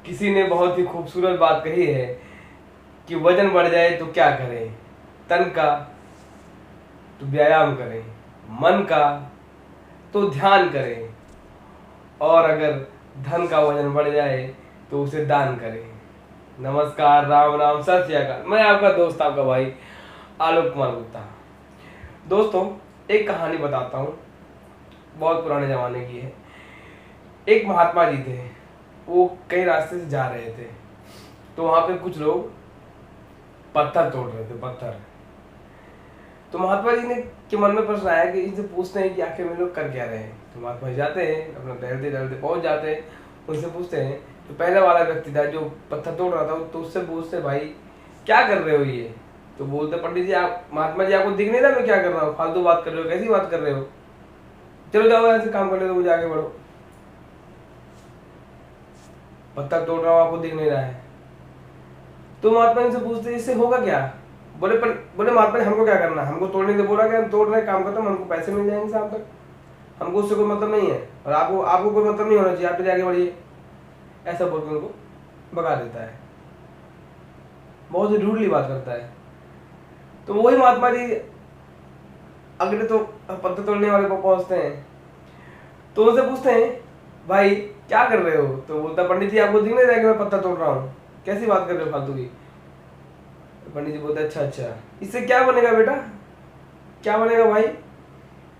किसी ने बहुत ही खूबसूरत बात कही है कि वजन बढ़ जाए तो क्या करें, तन का तो व्यायाम करें, मन का तो ध्यान करें, और अगर धन का वजन बढ़ जाए तो उसे दान करें। नमस्कार, राम राम, सत श्री अकाल। मैं आपका दोस्त, आपका भाई आलोक कुमार गुप्ता। दोस्तों, एक कहानी बताता हूँ, बहुत पुराने जमाने की है। एक महात्मा जी थे, वो कई रास्ते से जा रहे थे, तो वहां पे कुछ लोग पत्थर तोड़ रहे थे, पत्थर। तो महात्मा जी ने के मन में प्रश्न आया कि इनसे पूछते हैं कि आखिर में लोग कर क्या रहे हैं। तो महात्मा जी जाते हैं, अपना टहलते टहलते पहुंच जाते हैं, उनसे पूछते हैं। तो पहले वाला व्यक्ति था जो पत्थर तोड़ रहा था, तो उससे पूछते, भाई क्या कर रहे हो ये? तो बोलते, पंडित जी आप, महात्मा जी आपको दिख नहीं रहा मैं क्या कर रहा हूँ? फालतू बात कर रहे हो, कैसी बात कर रहे हो? चलो जाओ यहाँ से, काम कर ले, तो मुझे आगे बढ़ो। पत्थर तोड़ रहा हूँ, आपको दिख नहीं रहा है। तो महात्मा जी से पूछते, इससे होगा क्या? बोले महात्मा जी हमको क्या करना, हमको तोड़ने से बोला क्या, हम तोड़ रहे, काम खत्म, हमको पैसे मिल जाएंगे शाम तक, हमको उससे कोई मतलब नहीं है, और आपको आपको कोई मतलब नहीं होना चाहिए, आप पे आगे बढ़िए। ऐसा बोल के उनको भगा देता है, बहुत ही रूडली बात करता है। तो वही महात्मा जी अगले तो पत्थर तोड़ने वाले को पहुंचते हैं, तो उनसे पूछते हैं, भाई क्या कर रहे हो? तो बोलता, पंडित जी आपको दिख नहीं रहा कि मैं पत्थर तोड़ रहा हूँ, कैसी बात कर रहे हो फालतू की? पंडित जी बोलते, अच्छा अच्छा, इससे क्या बनेगा बेटा, क्या बनेगा भाई,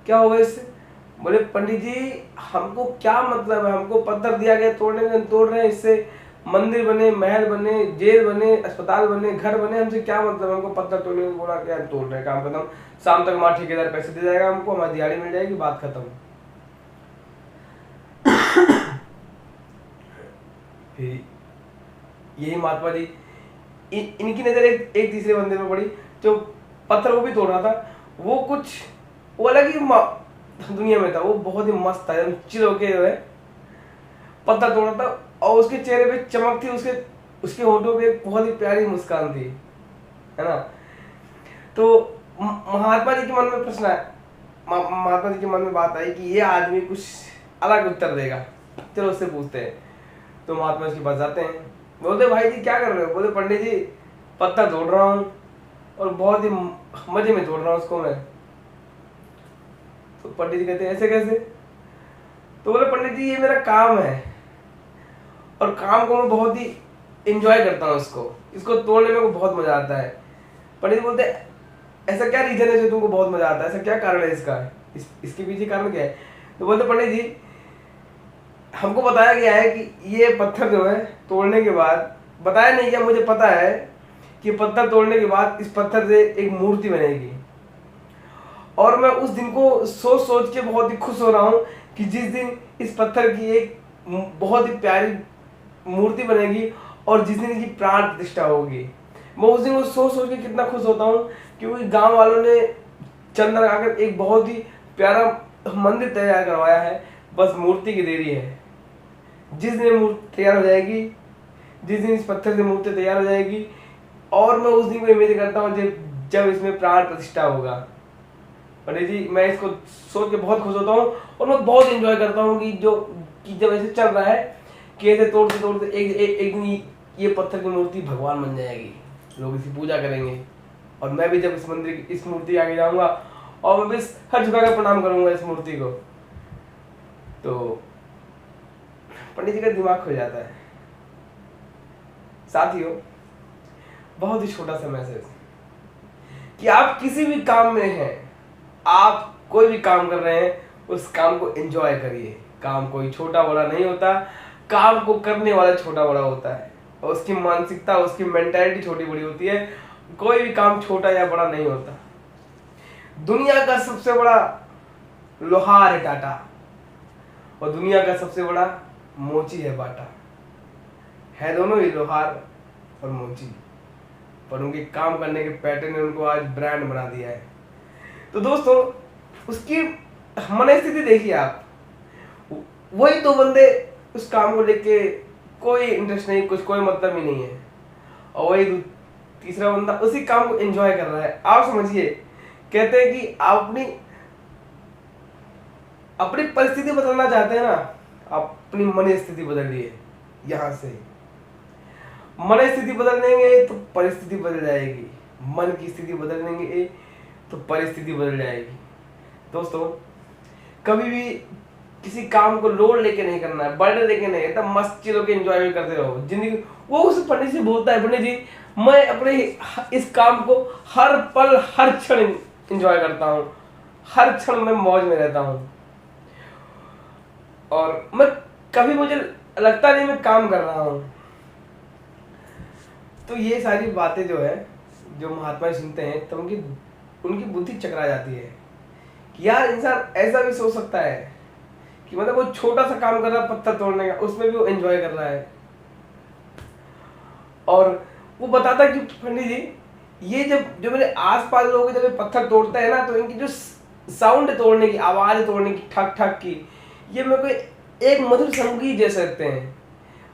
क्या होगा इससे? बोले, पंडित जी हमको क्या मतलब है, हमको पत्थर दिया गया तोड़ने के, तोड़ रहे हैं, इससे मंदिर बने, महल बने, जेल बने, अस्पताल बने, घर बने, हमसे क्या मतलब, हमको पत्थर तोड़ने को बोला, क्या तोड़ रहे हैं, काम खत्म, शाम तक हमारा ठेकेदार पैसे दे जाएगा हमको, हमारी दिहाड़ी मिल जाएगी, बात खत्म। फिर यही महात्मा जी, इनकी नजर एक तीसरे बंदे पे पड़ी, जो पत्थर वो भी तोड़ रहा था। वो अलग ही दुनिया में था, वो बहुत ही मस्त था, एकदम चिल होके जो है पत्थर तोड़ रहा था, और उसके चेहरे पे चमक थी, उसके उसके होठों पे एक बहुत ही प्यारी मुस्कान थी, है ना। तो महात्मा जी के मन में प्रश्न आया, महात्मा जी के मन में बात आई कि ये आदमी कुछ अलग उत्तर देगा, चलो उससे पूछते हैं। तो महात्मा जी के पास जाते हैं, बोलते, भाई जी क्या कर रहे हो? बोले, पंडित जी पत्थर तोड़ रहा हूँ, और बहुत ही मजे में तोड़ रहा हूँ उसको मैं। तो पंडित जी कहते हैं, ऐसे कैसे? तो बोले, पंडित जी ये मेरा काम है, और काम को मैं बहुत ही इंजॉय करता हूँ, इसको तोड़ने में को बहुत मजा आता है। पंडित जी बोलते, ऐसा क्या रीजन है जो तुमको बहुत मजा आता है, ऐसा क्या कारण है इसका, इसके पीछे कारण क्या है? तो बोलते, पंडित जी हमको बताया गया है कि ये पत्थर जो है तोड़ने के बाद, बताया नहीं क्या, मुझे पता है कि पत्थर तोड़ने के बाद इस पत्थर से एक मूर्ति बनेगी, और मैं उस दिन को सोच सोच के बहुत ही खुश हो रहा हूँ कि जिस दिन इस पत्थर की एक बहुत ही प्यारी मूर्ति बनेगी, और जिस दिन इसकी प्राण प्रतिष्ठा होगी, मैं उस दिन को सोच सोच के कितना खुश होता हूँ, क्योंकि गांव वालों ने चंदा लगाकर एक बहुत ही प्यारा मंदिर तैयार करवाया है, बस मूर्ति की देरी है। जिस दिन मूर्ति तैयार हो जाएगी, जिस दिन इस पत्थर से मूर्ति तैयार हो जाएगी, और मैं उस दिन को इमेजिन करता हूँ जब इसमें प्राण प्रतिष्ठा होगा। पंडित जी मैं इसको सोच के बहुत खुश होता हूँ, और मैं बहुत एंजॉय करता हूँ कि जब ऐसे चल रहा है कि ऐसे तोड़ते तोड़ते एक दिन ये पत्थर की मूर्ति भगवान बन जाएगी, लोग इसकी पूजा करेंगे, और मैं भी जब इस मूर्ति के आगे जाऊंगा, और मैं भी हर झुकाकर प्रणाम करूंगा इस मूर्ति को। तो पंडित जी का दिमाग खुल जाता है। साथियों, बहुत ही छोटा सा मैसेज कि आप किसी भी काम में हैं, आप कोई भी काम कर रहे हैं, उस काम को एंजॉय करिए। काम कोई छोटा बड़ा नहीं होता, काम को करने वाला छोटा बड़ा होता है, और उसकी मानसिकता, उसकी मेंटालिटी छोटी बड़ी होती है। कोई भी काम छोटा या बड़ा नहीं होता। दुनिया का सबसे बड़ा लोहार है टाटा, और दुनिया का सबसे बड़ा मोची है बाटा। है दोनों ही लोहार और मोची, पर उनके काम करने के पैटर्न ने उनको आज ब्रांड बना दिया है। तो दोस्तों, उसकी मनस्थिति देखिए आप, वही दो बंदे उस काम को लेके कोई इंटरेस्ट नहीं, कुछ कोई मतलब ही नहीं है, और वही तीसरा बंदा उसी काम को एंजॉय कर रहा है। आप समझिए, कहते हैं कि आप अपनी परिस्थिति बदलना चाहते हैं ना, आप अपनी मन स्थिति बदलिए यहाँ से। मन स्थिति बदल देंगे तो परिस्थिति बदल जाएगी, मन की स्थिति बदल देंगे तो परिस्थिति बदल जाएगी। दोस्तों कभी भी किसी काम को लोड लेके नहीं करना है, बर्डन लेके नहीं, एकदम मस्त चिल होकर एंजॉय करते रहो जिंदगी। वो उस पंडित जी बोलता है, पंडित जी मैं अपने इस काम को हर पल हर क्षण एंजॉय करता हूँ, हर क्षण में मौज में रहता हूँ, और मैं कभी मुझे लगता नहीं मैं काम कर रहा हूँ। तो ये सारी बातें जो है, जो महात्मा सुनते हैं तो उनकी बुद्धि चकरा जाती है कि यार इंसान ऐसा भी सोच सकता है कि मतलब वो छोटा सा काम कर रहा है पत्थर तोड़ने का, उसमें भी वो एंजॉय कर रहा है। और वो बताता है कि पंडित जी ये जो मेरे आसपास लोग जब ये पत्थर तोड़ते हैं ना, तो इनकी जो साउंड तोड़ने की, आवाज तोड़ने की, ठक ठक की, ये मेरे को एक मधुर संगीत जैसे लगते हैं।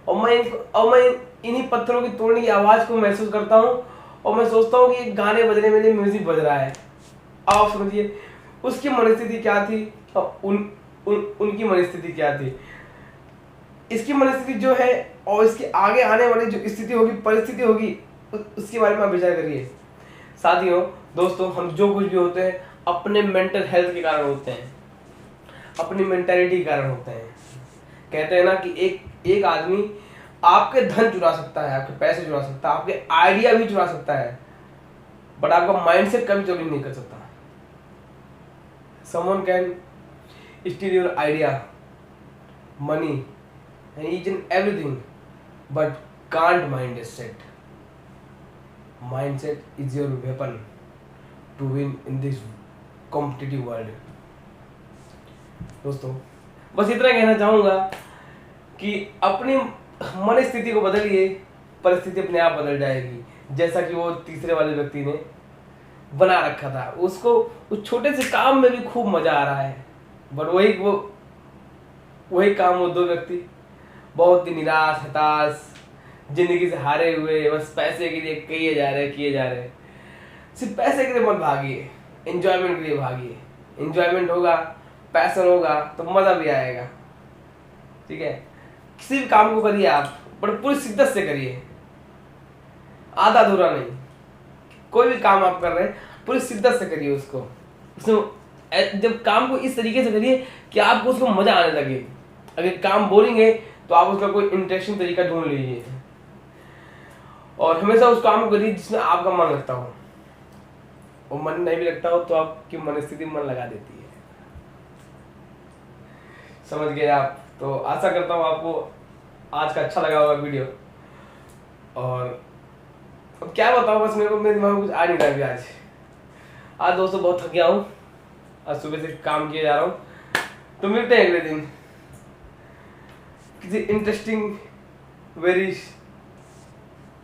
और मैं इन्हीं पत्थरों की तोड़ने की आवाज को महसूस करता हूँ और मैं सोचता हूँ कि गाने बज रहे, मेरे म्यूजिक बज रहा है। आप समझिए उसकी मनस्थिति क्या थी और उनकी मनस्थिति क्या थी। इसकी मनस्थिति जो है और इसके आगे आने वाली जो स्थिति होगी, परिस्थिति होगी, उसके बारे में आप विचार करिए। साथियों, दोस्तों, हम जो कुछ भी होते हैं अपने मेंटल हेल्थ के कारण होते हैं, अपनी मेंटालिटी के कारण होते हैं। कहते हैं ना कि एक आदमी आपके धन चुरा सकता है, आपके पैसे चुरा सकता है, आपके आइडिया भी चुरा सकता है, बट आपका माइंडसेट कभी चोरी नहीं कर सकता। Someone can steal your idea, money, and each and everything, but can't mindset. Mindset is your weapon to win in this competitive world. दोस्तों बस इतना कहना चाहूँगा कि अपनी मन स्थिति को बदलिए, परिस्थिति अपने आप बदल जाएगी। जैसा कि वो तीसरे वाले व्यक्ति ने बना रखा था, उसको उस छोटे से काम में भी खूब मजा आ रहा है, बट वही काम वो दो व्यक्ति बहुत ही निराश, हताश, जिंदगी से हारे हुए, बस पैसे के लिए किए जा रहे। सिर्फ पैसे के लिए मत भागिए, एंजॉयमेंट के लिए भागिए। एंजॉयमेंट होगा, पैशन होगा तो मजा भी आएगा। ठीक है, किसी भी काम को करिए आप, बट पूरी शिद्दत से करिए, आधा अधूरा नहीं। कोई भी काम आप कर रहे हैं पूरी शिद्दत से करिए उसको। उसमें जब काम को इस तरीके से करिए कि आपको उसको मजा आने लगे। अगर काम बोरिंग है तो आप उसका कोई इंटरेस्टिंग तरीका ढूंढ लीजिए, और हमेशा उस काम को करिए जिसमें आपका मन लगता हो। और मन नहीं भी लगता हो तो आपकी मनस्थिति मन लगा देती है। समझ गए आप? तो आशा करता हूँ आपको आज का अच्छा लगा होगा वीडियो। और अब क्या बताऊँ, बस मेरे दिमाग में कुछ आ नहीं रहा अभी। आज दोस्तों बहुत थक गया हूँ, आज सुबह से काम किए जा रहा हूँ। तो मिलते हैं अगले दिन किसी interesting, very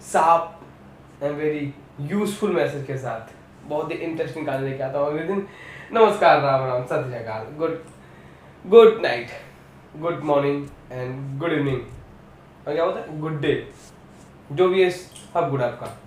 sharp and very useful message के साथ। बहुत ही इंटरेस्टिंग कहानी लेके आता हूँ अगले दिन। नमस्कार, राम राम, सत श्री अकाल, good night, good morning and good evening, और क्या होता है गुड डे, जो भी है सब गुड आपका।